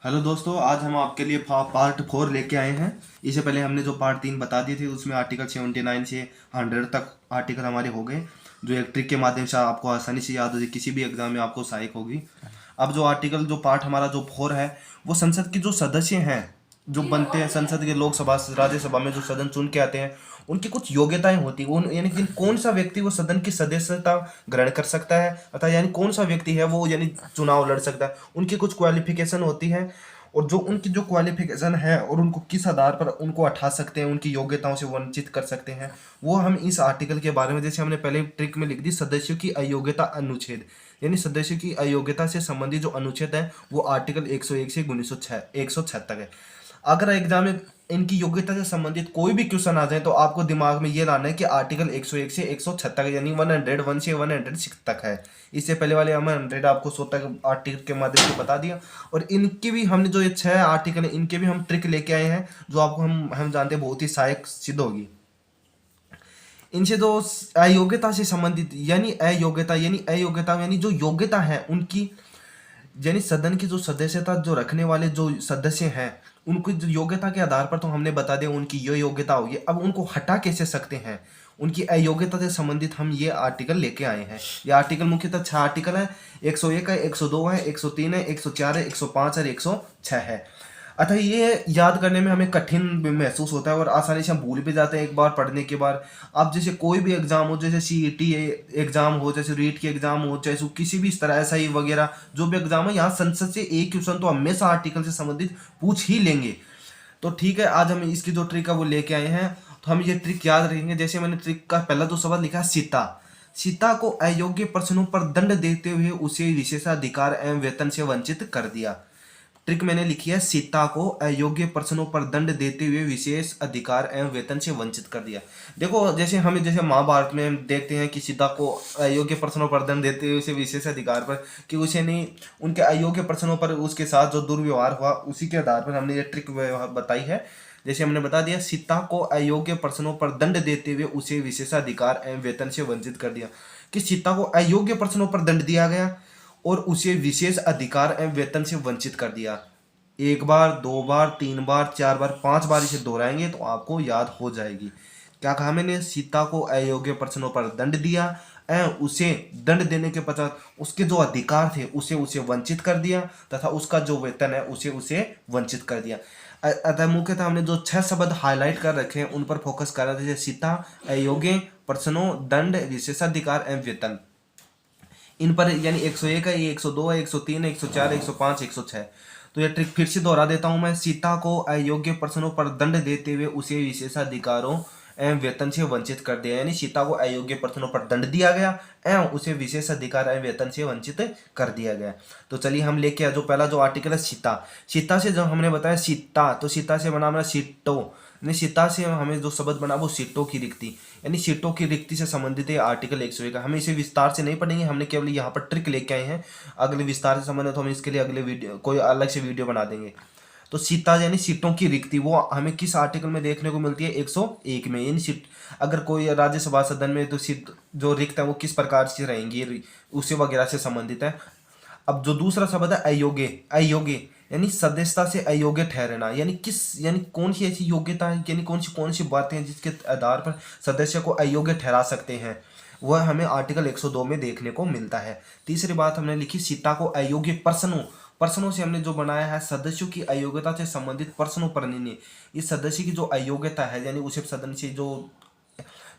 Hello दोस्तों, आज हम आपके लिए पार्ट 4 लेके आए हैं। इससे पहले हमने जो पार्ट 3 बता दिए थे उसमें आर्टिकल 79 से 100 तक आर्टिकल हमारे हो गए, जो एक ट्रिक के माध्यम से आपको आसानी से याद हो जाए, किसी भी एग्जाम में आपको सहायक होगी। अब जो पार्ट हमारा जो 4 है, वो संसद के जो सदस्य हैं, जो बनते हैं संसद के लोकसभा राज्यसभा में जो सदन चुन के आते हैं, उनकी कुछ योग्यताएं होती हैं। उन यानी कि कौन सा व्यक्ति वो सदन की सदस्यता ग्रहण कर सकता है, अर्थात यानी कौन सा व्यक्ति है वो यानी चुनाव लड़ सकता है, उनकी कुछ क्वालिफिकेशन होती है। और जो उनकी जो क्वालिफिकेशन है और उनको किस आधार पर उनको हटा सकते हैं, उनकी योग्यताओं से वंचित कर सकते हैं, वो हम इस आर्टिकल के बारे में, जैसे हमने पहले ट्रिक में लिख दी, सदस्यों की अयोग्यता अनुच्छेद, यानी सदस्यों की अयोग्यता से संबंधित जो अनुच्छेद है वो आर्टिकल 101 से 106 तक है। अगर एग्जाम में इनकी योग्यता से संबंधित कोई भी क्वेश्चन आ जाए तो आपको दिमाग में ये लाना है कि आर्टिकल 101 से 106 तक यानी 101 से 106 तक है। इससे पहले वाले हम 100 आपको 100 तक आर्टिकल के माध्यम से बता दिया। और इनके भी हमने जो ये 6 आर्टिकल है, इनके भी हम ट्रिक लेके आए हैं, जो आपको हम जानते हैं बहुत ही सहायक सिद्ध होगी। इनसे जो अयोग्यता से संबंधित यानी जो योग्यता है उनकी, यानी सदन की जो सदस्यता जो रखने वाले जो सदस्य हैं, उनकी जो योग्यता के आधार पर तो हमने बता दिया उनकी ये योग्यता होगी। अब उनको हटा कैसे सकते हैं, उनकी अयोग्यता से संबंधित हम ये आर्टिकल लेके आए हैं। ये आर्टिकल मुख्यतः 6 आर्टिकल है। 101 है, 102 है, 103 है, 104 है, 105 और 106 है। अतः ये याद करने में हमें कठिन भी महसूस होता है और आसानी से हम भूल भी जाते हैं एक बार पढ़ने के बाद। अब जैसे कोई भी एग्जाम हो, जैसे सीईटी एग्जाम हो, जैसे रीट की एग्जाम हो, चाहे किसी भी इस तरह एसआई वगैरह जो भी एग्जाम है, यहाँ संसद से एक क्वेश्चन तो हमेशा आर्टिकल से संबंधित पूछ ही लेंगे। तो ठीक है, आज हम इसकी जो ट्रिक है वो लेके आए हैं। तो हम ये ट्रिक याद रखेंगे। जैसे मैंने ट्रिक का पहला जो सवाल लिखा है, सीता सीता को अयोग्य प्रश्नों पर दंड देते हुए उसे विशेषाधिकार एवं वेतन से वंचित कर दिया। ट्रिक मैंने लिखी है, सीता को अयोग्य प्रश्नों पर दंड देते हुए विशेष अधिकार एवं वेतन से वंचित कर दिया। देखो, जैसे महाभारत में हम देखते हैं कि सीता को अयोग्य प्रश्नों पर दंड देते हुए उसे विशेष अधिकार पर, कि उसे नहीं, उनके अयोग्य प्रश्नों पर उसके साथ जो दुर्व्यवहार हुआ उसी के आधार पर हमने ये ट्रिक बताई है। जैसे हमने बता दिया, सीता को अयोग्य प्रश्नों पर दंड देते हुए उसे विशेषाधिकार एवं वेतन से वंचित कर दिया, कि सीता को अयोग्य प्रश्नों पर दंड दिया गया और उसे विशेष अधिकार एवं वेतन से वंचित कर दिया। एक बार, दो बार, तीन बार, चार बार, 5 बार इसे दोहराएंगे तो आपको याद हो जाएगी। क्या कहा मैंने, सीता को अयोग्य प्रश्नों पर दंड दिया एवं उसे दंड देने के पश्चात उसके जो अधिकार थे उसे उसे वंचित कर दिया, तथा उसका जो वेतन है उसे उसे वंचित कर दिया। अतः मुख्यतः हमने जो 6 शब्द हाईलाइट कर रखे हैं उन पर फोकस कर रहे थे, जैसे सीता, अयोग्य प्रश्नों, दंड, विशेषाधिकार एवं वेतन। इन पर यानी 101 है, ये 102 है, 103 है, 104, 105, 106। तो ये ट्रिक फिर से दोहरा देता हूं मैं। सीता को अयोग्य प्रश्नों पर दंड देते हुए उसे विशेषाधिकारों एवं वेतन से वंचित कर दिया, यानी सीता को अयोग्य प्रश्नों पर दंड दिया गया एवं उसे विशेष अधिकार एवं वेतन से वंचित कर दिया गया। तो चलिए हम लेके आए, जो पहला जो आर्टिकल है सीता। सीता से जो हमने बताया सीता, तो सीता से बना हमारा सीटो, यानी सीता से हमें जो शब्द बना वो सीटों की रिक्ति, यानी सीटों की रिक्ति से संबंधित है आर्टिकल 101 का। हम इसे विस्तार से नहीं पढ़ेंगे, हमने केवल यहाँ पर ट्रिक लेके आए हैं। अगले विस्तार से संबंधित तो हम इसके लिए अगले वीडियो कोई अलग से वीडियो बना देंगे। तो सीता यानी सीटों की रिक्ति वो हमें किस आर्टिकल में देखने को मिलती है, 101 में। यानी सीट, अगर कोई राज्यसभा सदन में तो सीट जो रिक्त है वो किस प्रकार से रहेंगी उसे वगैरह से संबंधित है। अब जो दूसरा शब्द है अयोग्य, अयोग्य यानी सदस्यता से अयोग्य ठहरना, यानी कौन सी ऐसी योग्यता है, यानी कौन सी बातें हैं जिसके आधार पर सदस्य को अयोग्य ठहरा सकते हैं, वह हमें आर्टिकल 102 में देखने को मिलता है। तीसरी बात हमने लिखी, सीता को अयोग्य प्रश्नों से हमने जो बनाया है सदस्यों की अयोग्यता से संबंधित प्रश्नों पर निर्णय। इस सदस्य की जो अयोग्यता है, यानी उसे सदन से जो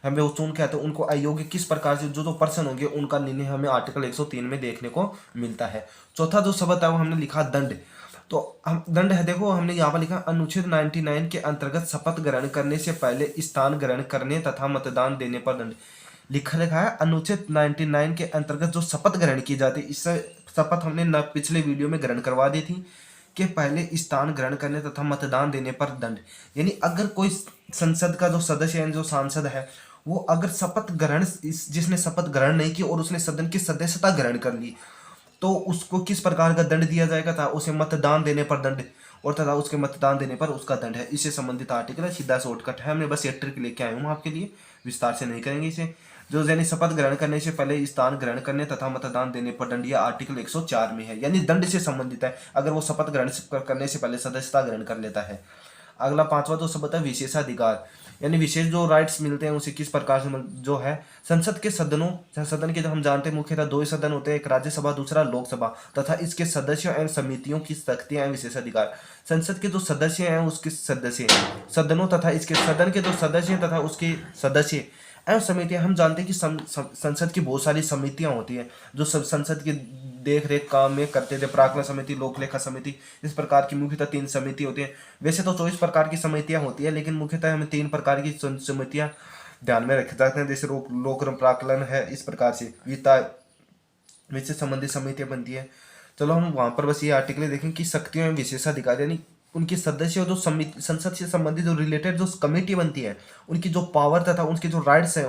हमें वो चुन के आते हैं उनको अयोग्य किस प्रकार से जो पर्सन होंगे उनका निर्णय हमें आर्टिकल 103 में देखने को मिलता है। चौथा जो शब्द है वो हमने लिखा दंड। तो हम दंड है, देखो हमने यहाँ पर लिखा अनुच्छेद 99 के अंतर्गत शपथ ग्रहण करने से पहले स्थान ग्रहण करने तथा मतदान देने पर दंड। लिखा है अनुच्छेद 99 के अंतर्गत जो शपथ ग्रहण की जाती है, इससे शपथ हमने पिछले वीडियो में ग्रहण करवा दी थी कि पहले स्थान ग्रहण करने तथा मतदान देने पर दंड। यानी अगर कोई संसद का जो सदस्य है, जो सांसद है, वो अगर शपथ ग्रहण, जिसने शपथ ग्रहण नहीं की और उसने सदन की सदस्यता ग्रहण कर ली, तो उसको किस प्रकार का दंड दिया जाएगा, था उसे मतदान देने पर दंड, और तथा उसके मतदान देने पर उसका दंड है। इससे संबंधित आर्टिकल है, सीधा शॉर्टकट है, हमने बस ये ट्रिक लेके आया हूँ आपके लिए, विस्तार से नहीं करेंगे इसे। जो यानी शपथ ग्रहण करने से पहले स्थान ग्रहण करने तथा मतदान देने पर दंड, यह आर्टिकल 104 में है, यानी दंड से संबंधित है अगर वो शपथ ग्रहण करने से पहले सदस्यता ग्रहण कर लेता है। अगला पांचवा जो शब्द है विशेषाधिकार, यानी विशेष जो राइट्स मिलते हैं उसे किस प्रकार से जो है संसद के सदनों, सदन के जो हम जानते हैं मुख्यतः दो ही सदन होते हैं, एक राज्यसभा दूसरा लोकसभा, तथा इसके सदस्यों एवं समितियों की शक्तियां एवं विशेषाधिकार। संसद के जो सदस्य हैं उसके सदस्य सदनों तथा इसके सदन के जो सदस्य तथा उसके सदस्य एवं समितियां, हम जानते हैं कि संसद की बहुत सारी समितियां होती हैं जो संसद की देख रेख काम में करते थे, प्राक्कलन समिति, लोक लेखा समिति, इस प्रकार की मुख्यतः 3 समिति होती हैं। वैसे तो 24 प्रकार की समितियां होती है, लेकिन मुख्यतः हमें 3 प्रकार की समितियां ध्यान में रखे जाते हैं, जैसे लोक प्राक्कलन है, इस प्रकार से वित्त से संबंधित समितियां बनती है। चलो हम वहां पर बस ये आर्टिकल देखें कि शक्तियों एवं विशेषाधिकार, यानी उनके सदस्य जो समिति संसद से संबंधित जो रिलेटेड जो कमेटी बनती है उनकी जो पावर तथा उनके जो राइट्स हैं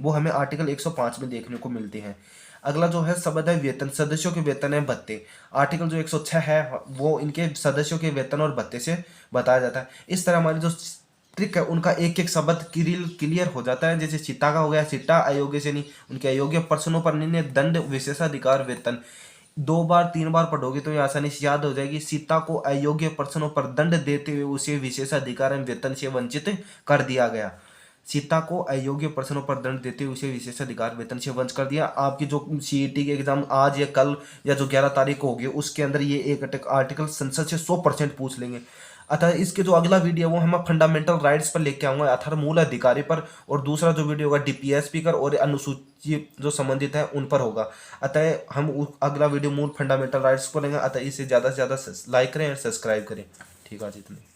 वो हमें आर्टिकल 105 में देखने को मिलते हैं। अगला जो है शब्द है वेतन, सदस्यों के वेतन है भत्ते। आर्टिकल जो 106 है वो इनके सदस्यों के वेतन और भत्ते से बताया जाता है। इस तरह हमारी जो ट्रिक है उनका एक एक शब्द क्लियर हो जाता है। जैसे सीता का हो गया, सीता अयोग्य से नहीं, उनके अयोग्य पर्सनों पर निर्णय, दंड, विशेषाधिकार, वेतन। 2 बार 3 बार पढ़ोगे तो ये आसानी से याद हो जाएगी। सीता को अयोग्य पर्सनों पर दंड देते हुए उसे विशेषाधिकार एवं वेतन से वंचित कर दिया गया। सीता को अयोग्य पर्सनों पर दंड देते हुए उसे विशेषाधिकार वेतन से वंचित कर दिया। आपकी जो सीईटी के एग्जाम आज या कल या जो 11 तारीख को होगी उसके अंदर ये एक आर्टिकल संसद से 100% पूछ लेंगे। अतः इसके जो अगला वीडियो वो हम फंडामेंटल राइट्स पर लेके आऊंगा, अर्थात मूल अधिकारी पर, और दूसरा जो वीडियो होगा डीपीएसपी पर और अनुसूची जो संबंधित है उन पर होगा। अतः हम अगला वीडियो मूल फंडामेंटल राइट्स पर लेंगे। अतः इसे ज़्यादा से ज़्यादा लाइक करें और सब्सक्राइब करें। ठीक है, इतने।